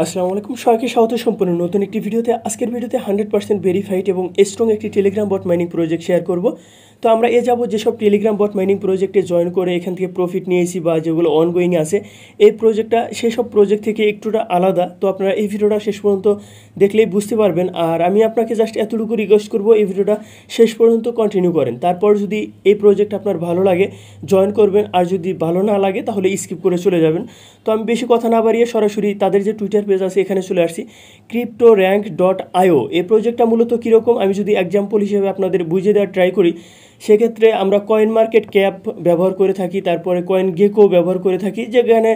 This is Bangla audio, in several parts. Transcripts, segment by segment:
আসসালামু আলাইকুম, সবাইকে স্বাগত সম্পূর্ণ নতুন একটি ভিডিওতে। আজকের ভিডিওতে 100% ভেরিফাইড এবং স্ট্রং একটি Telegram bot mining project share করব। তো আমরা যাব যেসব টেলিগ্রাম বট মাইনিং প্রজেক্টে জয়েন করে এখান থেকে প্রফিট নিয়েছি বা যেগুলো অনগোয়িং আছে, এই প্রজেক্টটা সেসব প্রজেক্ট থেকে একটুটা আলাদা। তো আপনারা এই ভিডিওটা শেষ পর্যন্ত দেখলেই বুঝতে পারবেন। আর আমি আপনাকে জাস্ট এতটুকু রিকোয়েস্ট করব, এই ভিডিওটা শেষ পর্যন্ত কন্টিনিউ করেন। তারপর যদি এই প্রজেক্ট আপনার ভালো লাগে জয়েন করবেন, আর যদি ভালো না লাগে তাহলে স্কিপ করে চলে যাবেন। তো আমি বেশি কথা না বাড়িয়ে সরাসরি তাদের যে টুইটার পেজ আছে এখানে চলে আসছি, cryptorank.io। এই প্রজেক্টটা মূলত কীরকম আমি যদি এক্সাম্পল হিসেবে আপনাদের বুঝিয়ে দেওয়ার ট্রাই করি, সেক্ষেত্রে আমরা কয়েন মার্কেট ক্যাপ ব্যবহার করে থাকি, তারপরে কয়েন গেকো ব্যবহার করে থাকি, যেখানে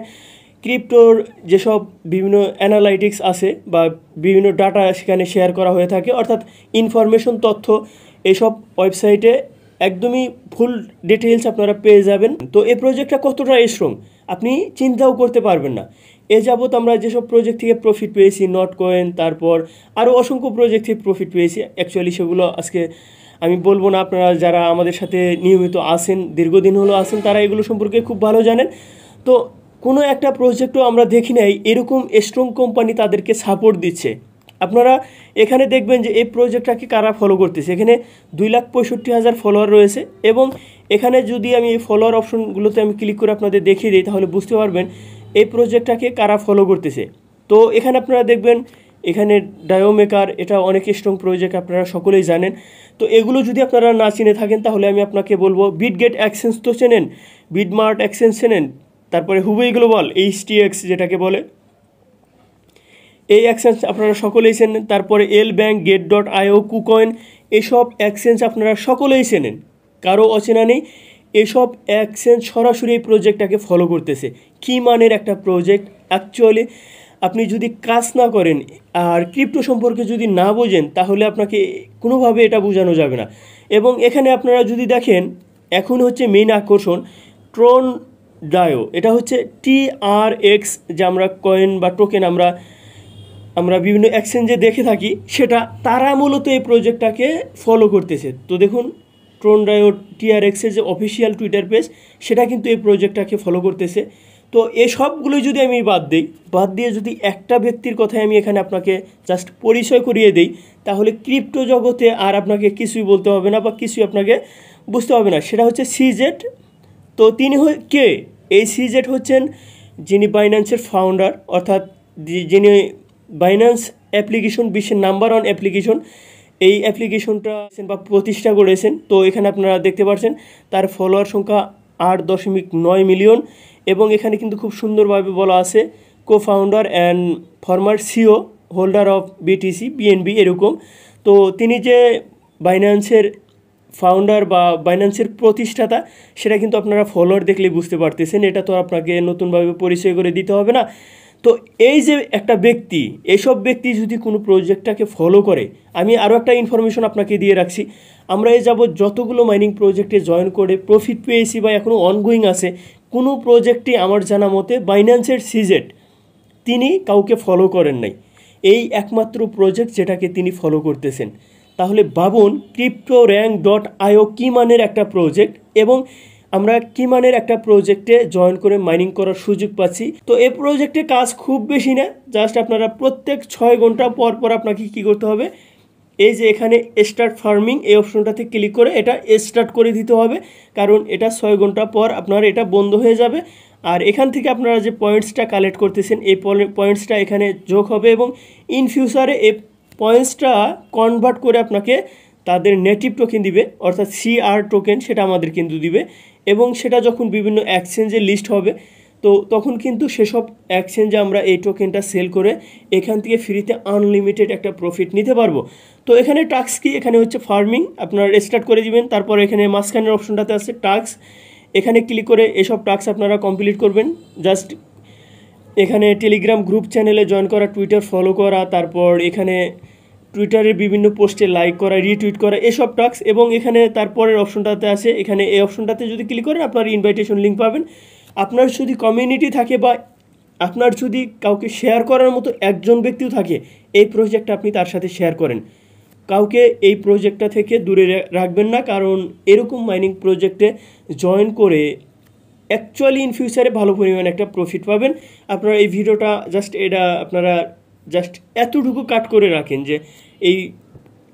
ক্রিপ্টোর যেসব বিভিন্ন অ্যানালাইটিক্স আছে বা বিভিন্ন ডাটা সেখানে শেয়ার করা হয়ে থাকে, অর্থাৎ ইনফরমেশন তথ্য এসব ওয়েবসাইটে একদমই ফুল ডিটেইলস আপনারা পেয়ে যাবেন। তো এই প্রজেক্টটা কতটা স্ট্রং আপনি চিন্তাও করতে পারবেন না। এ যাবৎ আমরা যেসব প্রজেক্ট থেকে প্রফিট পেয়েছি, নট কয়েন, তারপর আরও অসংখ্য প্রজেক্ট থেকে প্রফিট পেয়েছি। অ্যাকচুয়ালি সেগুলো আজকে আমি বলবো না, আপনারা যারা আমাদের সাথে নিয়মিত আসেন, দীর্ঘদিন হলো আসেন, তারা এগুলো সম্পর্কে খুব ভালো জানেন। তো কোনো একটা প্রজেক্টও আমরা দেখি নাই এরকম স্ট্রং কোম্পানি তাদেরকে সাপোর্ট দিচ্ছে। আপনারা এখানে দেখবেন যে এই প্রজেক্টটাকে কারা ফলো করতেছে। এখানে 2,65,000 ফলোয়ার রয়েছে, এবং এখানে যদি আমি এই ফলোয়ার অপশনগুলোতে আমি ক্লিক করে আপনাদের দেখিয়ে দিই তাহলে বুঝতে পারবেন এই প্রজেক্টটাকে কারা ফলো করতেছে। তো এখানে আপনারা দেখবেন এখানে ডায়োমেকার, এটা অনেক স্ট্রং প্রজেক্ট, আপনারা সকলেই জানেন। তো এগুলো যদি আপনারা না চিনে থাকেন তাহলে আমি আপনাকে বলবো বিটগেট এক্সচেঞ্জ তো চেনেন, বিটমার্ট এক্সচেঞ্জ চেনেন, তারপরে হুবেই গ্লোবাল, এইচটিএক্স যেটাকে বলে, এই এক্সচেঞ্জ আপনারা সকলেই চেনেন। তারপরে এল ব্যাংক, গেট.io, কুকয়েন, এসব এক্সচেঞ্জ আপনারা সকলেই চেনেন, কারো অচেনা নেই। এসব এক্সচেঞ্জ সরাসরি এই প্রজেক্টটাকে ফলো করতেছে। কী মানের একটা প্রজেক্ট! অ্যাকচুয়ালি আপনি যদি কাজ না করেন আর ক্রিপ্টো সম্পর্কে যদি না বোঝেন তাহলে আপনাকে কোনোভাবে এটা বোঝানো যাবে না। এবং এখানে আপনারা যদি দেখেন, এখন হচ্ছে মেইন আকর্ষণ ট্রন ডায়ো। এটা হচ্ছে TRX, যে আমরা কয়েন বা টোকেন আমরা বিভিন্ন এক্সচেঞ্জে দেখে থাকি, সেটা তারা মূলত এই প্রজেক্টটাকে ফলো করতেছে। তো দেখুন, ট্রন ডায়ো TRXের যে অফিসিয়াল টুইটার পেজ, সেটা কিন্তু এই প্রজেক্টটাকে ফলো করতেছে। তো এসবগুলো যদি আমি বাদ দিয়ে যদি একটা ব্যক্তির কথাই আমি এখানে আপনাকে জাস্ট পরিচয় করিয়ে দিই, তাহলে ক্রিপ্টো জগতে আর আপনাকে কিছুই বলতে হবে না বা কিছুই আপনাকে বুঝতে হবে না। সেটা হচ্ছে CZ। তো তিনি কে? এই CZ হচ্ছেন যিনি বাইন্যান্সের ফাউন্ডার, অর্থাৎ যিনি বাইন্যান্স অ্যাপ্লিকেশন বিশ্বের নাম্বার 1 অ্যাপ্লিকেশন, এই অ্যাপ্লিকেশনটা বা প্রতিষ্ঠা করেছেন। তো এখানে আপনারা দেখতে পাচ্ছেন তার ফলোয়ার সংখ্যা 8.9 মিলিয়ন, এবং এখানে কিন্তু খুব সুন্দরভাবে বলা আছে কো founder and former CEO, holder of BTC, BNB, এরকম। তো তিনি যে বাইন্যান্সের ফাউন্ডার বা বাইন্যান্সের প্রতিষ্ঠাতা, সেটা কিন্তু আপনারা ফলোয়ার দেখলেই বুঝতে পারতেছেন। এটা তো আপনাকে নতুনভাবে পরিচয় করে দিতে হবে না। তো এই যে একটা ব্যক্তি, এসব ব্যক্তি যদি কোনো প্রজেক্টটাকে ফলো করে, আমি আরও একটা ইনফরমেশন আপনাকে দিয়ে রাখছি। আমরা যতগুলো মাইনিং প্রজেক্টে জয়েন করে প্রফিট পেয়েছি বা এখনও অনগোয়িং আছে, কোনো প্রজেক্টে আমার জানা মতে বাইন্যান্সের CZ তিনি কাউকে ফলো করেন নাই। এই একমাত্র প্রজেক্ট যেটাকে তিনি ফলো করতেছেন। তাহলে ভাবুন cryptorank.io কী মানের একটা প্রজেক্ট, এবং আমরা কী মানের একটা প্রজেক্টে জয়েন করে মাইনিং করার সুযোগ পাচ্ছি। তো এই প্রজেক্টে কাজ খুব বেশি না, জাস্ট আপনারা প্রত্যেক 6 ঘন্টা পর পর আপনাকে কী করতে হবে, এই যে এখানে স্টার্ট ফার্মিং এই অপশনটাতে ক্লিক করে এটা স্টার্ট করে দিতে হবে, কারণ এটা 6 ঘন্টা পর আপনার এটা বন্ধ হয়ে যাবে। আর এখান থেকে আপনারা যে পয়েন্টসটা কালেক্ট করতেছেন, এই পয়েন্টসটা এখানে যোগ হবে, এবং ইন ফিউচারে এই পয়েন্টসটা কনভার্ট করে আপনাকে তাদের নেটিভ টোকেন দিবে, অর্থাৎ CR টোকেন, সেটা আমাদের কিন্তু দিবে। এবং সেটা যখন বিভিন্ন এক্সচেঞ্জে লিস্ট হবে, তো তখন কিন্তু সেসব এক্সচেঞ্জে আমরা এই টোকেনটা সেল করে এখান থেকে ফ্রিতে আনলিমিটেড একটা প্রফিট নিতে পারবো। তো এখানে টাস্ক কি? এখানে হচ্ছে ফার্মিং, আপনারা স্টার্ট করে দিবেন। তারপর এখানে মাঝখানের অপশনটাতে আছে টাস্ক, এখানে ক্লিক করে এসব টাস্ক আপনারা কমপ্লিট করবেন। জাস্ট এখানে টেলিগ্রাম গ্রুপ চ্যানেলে জয়েন করা, টুইটার ফলো করা, তারপর এখানে টুইটারের বিভিন্ন পোস্টে লাইক করা, রিটুইট করা, এসব টাস্ক। এবং এখানে তারপরের অপশনটাতে আছে, এখানে এই অপশনটাতে যদি ক্লিক করেন আপনার ইনভাইটেশন লিঙ্ক পাবেন। আপনার যদি কমিউনিটি থাকে বা আপনার যদি কাউকে শেয়ার করার মতো একজন ব্যক্তিও থাকে, এই প্রজেক্টটা আপনি তার সাথে শেয়ার করেন। কাউকে এই প্রজেক্টটা থেকে দূরে রাখবেন না, কারণ এরকম মাইনিং প্রজেক্টে জয়েন করে অ্যাকচুয়ালি ইন ফিউচারে ভালো পরিমাণে একটা প্রফিট পাবেন। আপনারা এই ভিডিওটা জাস্ট এটা আপনারা জাস্ট এতটুকু কাট করে রাখেন যে এই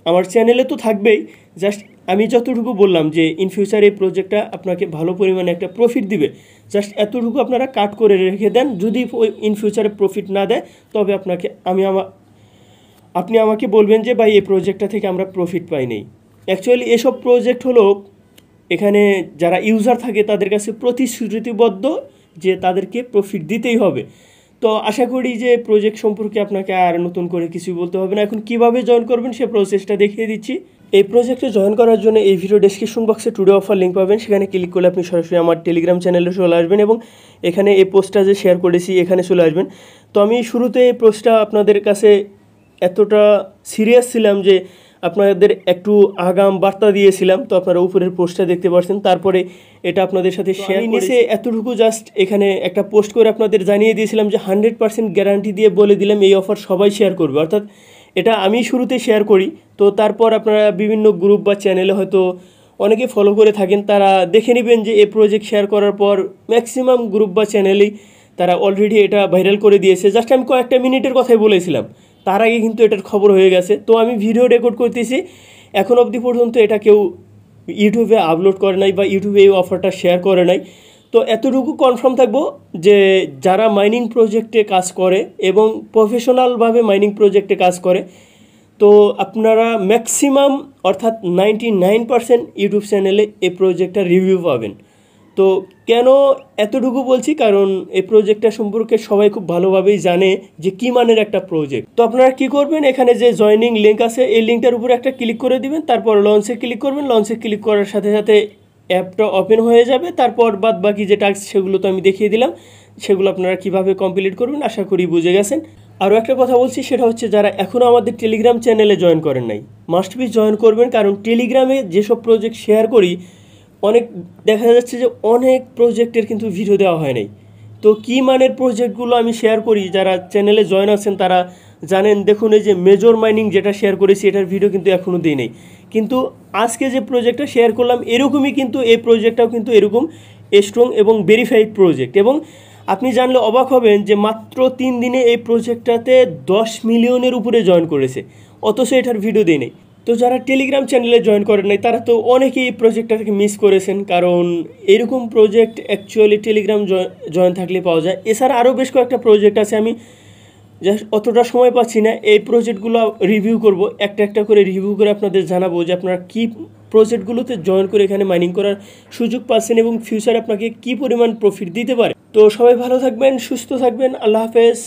আমার চ্যানেলে তো থাকবেই, জাস্ট আমি যতটুকু বললাম যে ইন ফিউচার এই প্রজেক্টটা আপনাকে ভালো পরিমাণে একটা প্রফিট দিবে, জাস্ট এতটুকু আপনারা কাট করে রেখে দেন। যদি ইন ফিউচারে প্রফিট না দেয় তবে আপনি আমাকে বলবেন যে ভাই এই প্রজেক্টটা থেকে আমরা প্রফিট পাই নাই। অ্যাকচুয়ালি এসব প্রজেক্ট হলো এখানে যারা ইউজার থাকে তাদের কাছে প্রতিশ্রুতিবদ্ধ যে তাদেরকে প্রফিট দিতেই হবে। তো আশা করি যে প্রজেক্ট সম্পর্কে আপনাকে আর নতুন করে কিছু বলতে হবে না। এখন কিভাবে জয়েন করবেন সে প্রসেসটা দেখিয়ে দিচ্ছি। এই প্রজেক্টে জয়েন করার জন্য এই ভিডিও ডেসক্রিপশন বক্সে টুডে অফার লিঙ্ক পাবেন, সেখানে ক্লিক করলে আপনি সরাসরি আমার টেলিগ্রাম চ্যানেলে চলে আসবেন এবং এখানে এই পোস্টটা যে শেয়ার করেছি এখানে চলে আসবেন। তো আমি শুরুতে এই পোস্টটা আপনাদের কাছে এতটা সিরিয়াস ছিলাম যে আপনাদের একটু আগাম বার্তা দিয়েছিলাম, তো আপনারা উপরের পোস্টটা দেখতে পাচ্ছেন। তারপরে এটা আপনাদের সাথে শেয়ার করেছি এতটুকু, জাস্ট এখানে একটা পোস্ট করে আপনাদের জানিয়ে দিয়েছিলাম যে 100% গ্যারান্টি দিয়ে বলে দিলাম এই অফার সবাই শেয়ার করবে, অর্থাৎ এটা আমি শুরুতে শেয়ার করি। তো তারপর আপনারা বিভিন্ন গ্রুপ বা চ্যানেলে হয়তো অনেকে ফলো করে থাকেন, তারা দেখে নেবেন যে এই প্রজেক্ট শেয়ার করার পর ম্যাক্সিমাম গ্রুপ বা চ্যানেলেই তারা অলরেডি এটা ভাইরাল করে দিয়েছে। জাস্ট আমি কয়েকটা মিনিটের কথাই বলেছিলাম, তার আগে কিন্তু এটার খবর হয়ে গেছে। তো আমি ভিডিও রেকর্ড করতেছি, এখন অবধি পর্যন্ত এটা কেউ ইউটিউবে আপলোড করে নাই বা ইউটিউবে এই অফারটা শেয়ার করে নাই। তো এতটুকু কনফার্ম থাকবো যে যারা মাইনিং প্রজেক্টে কাজ করে এবং প্রফেশনালভাবে মাইনিং প্রজেক্টে কাজ করে, তো আপনারা ম্যাক্সিমাম অর্থাৎ 99% ইউটিউব চ্যানেলে এই প্রজেক্টটা রিভিউ পাবেন। তো কেন এতটুকু বলছি, কারণ এই প্রজেক্টটা সম্পর্কে সবাই খুব ভালোভাবেই জানে যে কী মানের একটা প্রজেক্ট। তো আপনারা কি করবেন, এখানে যে জয়নিং লিঙ্ক আছে এই লিঙ্কটার উপরে একটা ক্লিক করে দিবেন, তারপর লঞ্চে ক্লিক করবেন। লঞ্চে ক্লিক করার সাথে সাথে অ্যাপটা ওপেন হয়ে যাবে। তারপর বাদ বাকি যে টাস্ক সেগুলো তো আমি দেখিয়ে দিলাম, সেগুলো আপনারা কিভাবে কমপ্লিট করবেন আশা করি বুঝে গেছেন। আরও একটা কথা বলছি, সেটা হচ্ছে যারা এখনও আমাদের টেলিগ্রাম চ্যানেলে জয়েন করেন নাই মাস্ট বি জয়েন করবেন, কারণ টেলিগ্রামে যেসব প্রজেক্ট শেয়ার করি অনেক দেখা যাচ্ছে যে অনেক প্রজেক্টের কিন্তু ভিডিও দেওয়া হয় নাই। তো কী মানের প্রজেক্টগুলো আমি শেয়ার করি, যারা চ্যানেলে জয়েন আছেন তারা জানেন। দেখুন এই যে মেজর মাইনিং যেটা শেয়ার করেছি এটার ভিডিও কিন্তু এখনও দিই নেই, কিন্তু আজকে যে প্রজেক্টটা শেয়ার করলাম এরকমই কিন্তু এই প্রজেক্টটাও কিন্তু এরকম স্ট্রং এবং ভেরিফাইড প্রজেক্ট। এবং আপনি জানলে অবাক হবেন যে মাত্র 3 দিনে এই প্রজেক্টটাতে 10 মিলিয়নের উপরে জয়েন করেছে, অথচ এটার ভিডিও দিই নেই। তো যারা টেলিগ্রাম চ্যানেলে জয়েন করেন নাই তারা তো অনেকেই এই প্রজেক্টটাকে মিস করেছেন, কারণ এরকম প্রজেক্ট অ্যাকচুয়ালি টেলিগ্রাম জয়েন থাকলে পাওয়া যায়। এছাড়া আরও বেশ কয়েকটা প্রজেক্ট আছে, আমি জাস্ট অতটা সময় পাচ্ছি না এই প্রজেক্টগুলো রিভিউ করব, একটা একটা করে রিভিউ করে আপনাদের জানাবো যে আপনারা কী প্রজেক্টগুলোতে জয়েন করে এখানে মাইনিং করার সুযোগ পাচ্ছেন এবং ফিউচারে আপনাকে কী পরিমাণ প্রফিট দিতে পারে। তো সবাই ভালো থাকবেন, সুস্থ থাকবেন, আল্লাহ হাফেজ।